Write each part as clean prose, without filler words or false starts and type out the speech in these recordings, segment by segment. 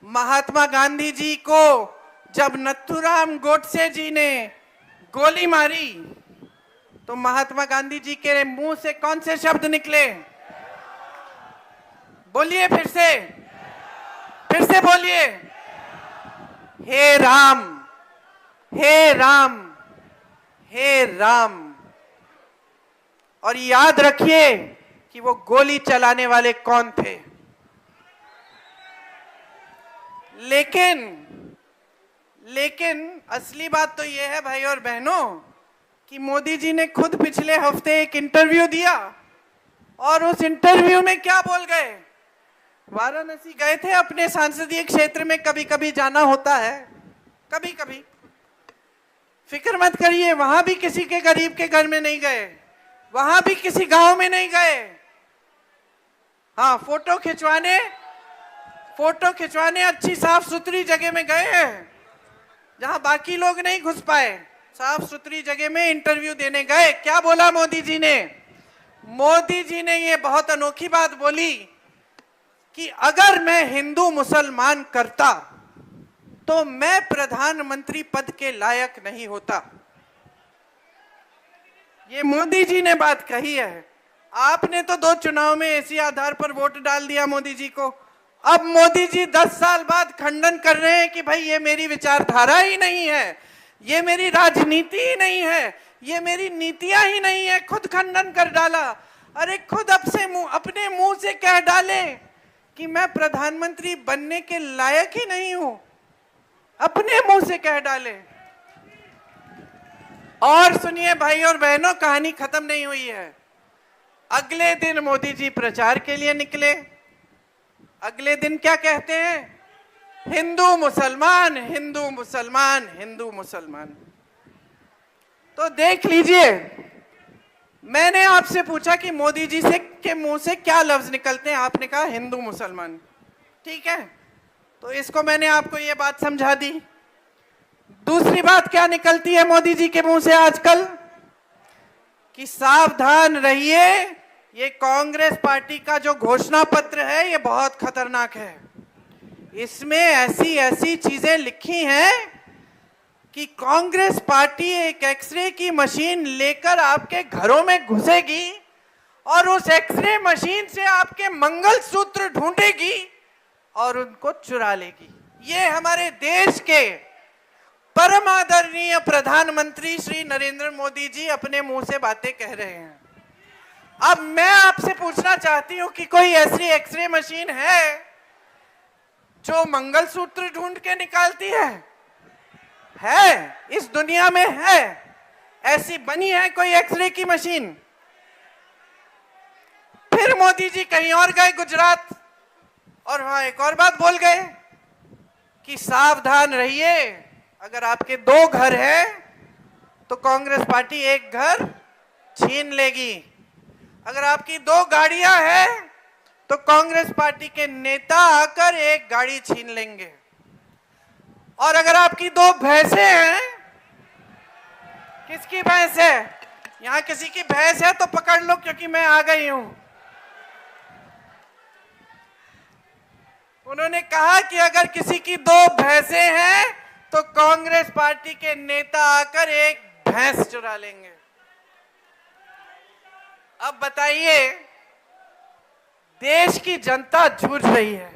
महात्मा गांधी जी को जब नथुराम गोडसे जी ने गोली मारी तो महात्मा गांधी जी के मुंह से कौन से शब्द निकले? बोलिए फिर से बोलिए। हे राम, हे राम, हे राम। और याद रखिए कि वो गोली चलाने वाले कौन थे। लेकिन असली बात तो ये है भाई और बहनों कि मोदी जी ने खुद पिछले हफ्ते एक इंटरव्यू दिया और उस इंटरव्यू में क्या बोल गए? वाराणसी गए थे अपने संसदीय क्षेत्र में, कभी कभी जाना होता है, कभी कभी। फिक्र मत करिए, वहां भी किसी के गरीब के घर में नहीं गए, वहां भी किसी गांव में नहीं गए। हाँ, फोटो खिंचवाने अच्छी साफ सुथरी जगह में गए हैं जहां बाकी लोग नहीं घुस पाए। साफ सुथरी जगह में इंटरव्यू देने गए। क्या बोला मोदी जी ने? मोदी जी ने ये बहुत अनोखी बात बोली कि अगर मैं हिंदू मुसलमान करता तो मैं प्रधानमंत्री पद के लायक नहीं होता। ये मोदी जी ने बात कही है। आपने तो 2 चुनाव में इसी आधार पर वोट डाल दिया मोदी जी को। अब मोदी जी 10 साल बाद खंडन कर रहे हैं कि भाई ये मेरी विचारधारा ही नहीं है, ये मेरी राजनीति ही नहीं है, ये मेरी नीतियां ही नहीं है। खुद खंडन कर डाला। अरे खुद अपने मुंह से कह डाले कि मैं प्रधानमंत्री बनने के लायक ही नहीं हूं, अपने मुंह से कह डाले। और सुनिए भाई और बहनों, कहानी खत्म नहीं हुई है। अगले दिन मोदी जी प्रचार के लिए निकले। अगले दिन क्या कहते हैं? हिंदू मुसलमान, हिंदू मुसलमान, हिंदू मुसलमान। तो देख लीजिए, मैंने आपसे पूछा कि मोदी जी के मुंह से क्या लफ्ज निकलते हैं, आपने कहा हिंदू मुसलमान। ठीक है, तो इसको मैंने आपको ये बात समझा दी। दूसरी बात क्या निकलती है मोदी जी के मुंह से आजकल? कि सावधान रहिए, ये कांग्रेस पार्टी का जो घोषणा पत्र है ये बहुत खतरनाक है। इसमें ऐसी चीजें लिखी हैं कि कांग्रेस पार्टी एक एक्सरे की मशीन लेकर आपके घरों में घुसेगी और उस एक्सरे मशीन से आपके मंगलसूत्र ढूंढेगी और उनको चुरा लेगी। ये हमारे देश के परम आदरणीय प्रधानमंत्री श्री नरेंद्र मोदी जी अपने मुंह से बातें कह रहे हैं। अब मैं आपसे पूछना चाहती हूं कि कोई ऐसी एक्सरे मशीन है जो मंगलसूत्र ढूंढ के निकालती है? इस दुनिया में है? ऐसी बनी है कोई एक्सरे की मशीन? फिर मोदी जी कहीं और गए, गुजरात, और वहां एक और बात बोल गए कि सावधान रहिए, अगर आपके 2 घर हैं तो कांग्रेस पार्टी एक घर छीन लेगी। अगर आपकी 2 गाड़ियां हैं तो कांग्रेस पार्टी के नेता आकर एक गाड़ी छीन लेंगे। और अगर आपकी 2 भैंसें हैं, किसकी भैंस है? यहां किसी की भैंस है तो पकड़ लो, क्योंकि मैं आ गई हूं। उन्होंने कहा कि अगर किसी की 2 भैंसें हैं तो कांग्रेस पार्टी के नेता आकर एक भैंस चुरा लेंगे। अब बताइए, देश की जनता जूझ रही है,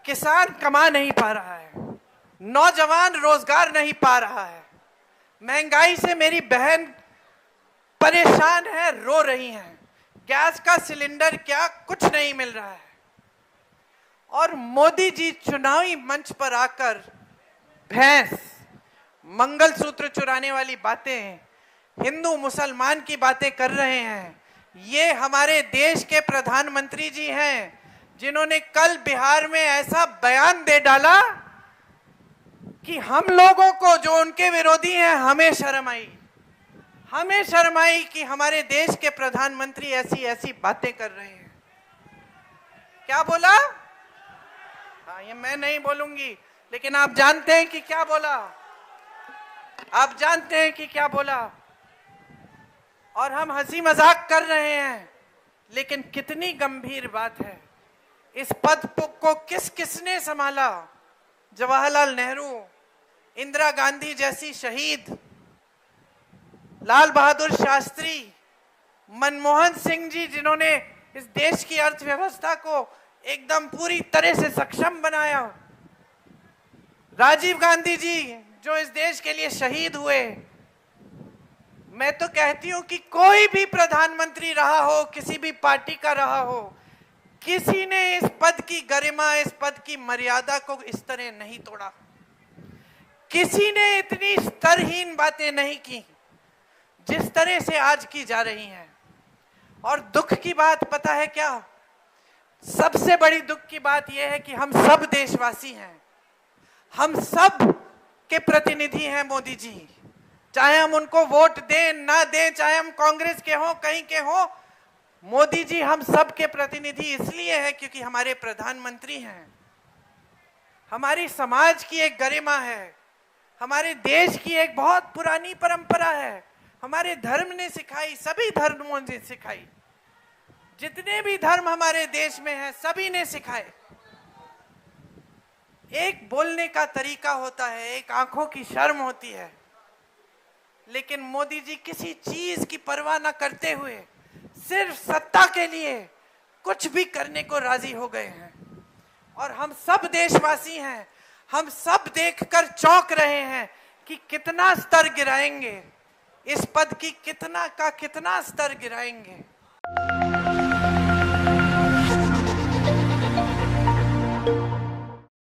किसान कमा नहीं पा रहा है, नौजवान रोजगार नहीं पा रहा है, महंगाई से मेरी बहन परेशान है, रो रही हैं, गैस का सिलेंडर क्या कुछ नहीं मिल रहा है। और मोदी जी चुनावी मंच पर आकर भैंस, मंगलसूत्र चुराने वाली बातें, हिंदू मुसलमान की बातें कर रहे हैं। ये हमारे देश के प्रधानमंत्री जी हैं जिन्होंने कल बिहार में ऐसा बयान दे डाला कि हम लोगों को, जो उनके विरोधी हैं, हमें शर्म आई कि हमारे देश के प्रधानमंत्री ऐसी बातें कर रहे हैं। क्या बोला? हाँ, ये मैं नहीं बोलूंगी, लेकिन आप जानते हैं कि क्या बोला। आप जानते हैं कि क्या बोला। और हम हंसी मजाक कर रहे हैं, लेकिन कितनी गंभीर बात है। इस पद को किसने संभाला? जवाहरलाल नेहरू, इंदिरा गांधी जैसी शहीद, लाल बहादुर शास्त्री, मनमोहन सिंह जी, जिन्होंने इस देश की अर्थव्यवस्था को एकदम पूरी तरह से सक्षम बनाया, राजीव गांधी जी जो इस देश के लिए शहीद हुए। मैं तो कहती हूं कि कोई भी प्रधानमंत्री रहा हो, किसी भी पार्टी का रहा हो, किसी ने इस पद की गरिमा, इस पद की मर्यादा को इस तरह नहीं तोड़ा। किसी ने इतनी स्तरहीन बातें नहीं की जिस तरह से आज की जा रही हैं। और दुख की बात पता है क्या? सबसे बड़ी दुख की बात यह है कि हम सब देशवासी हैं, हम सब के प्रतिनिधि हैं मोदी जी। चाहे हम उनको वोट दें ना दें, चाहे हम कांग्रेस के हों, कहीं के हों, मोदी जी हम सब के प्रतिनिधि इसलिए हैं क्योंकि हमारे प्रधानमंत्री हैं। हमारी समाज की एक गरिमा है, हमारे देश की एक बहुत पुरानी परंपरा है, हमारे धर्म ने सिखाई, सभी धर्मों ने सिखाई, जितने भी धर्म हमारे देश में हैं सभी ने सिखाए। एक बोलने का तरीका होता है, एक आंखों की शर्म होती है, लेकिन मोदी जी किसी चीज की परवाह न करते हुए सिर्फ सत्ता के लिए कुछ भी करने को राजी हो गए हैं। और हम सब देशवासी हैं, हम सब देखकर चौंक रहे हैं कि कितना स्तर गिराएंगे, इस पद की कितना स्तर गिराएंगे।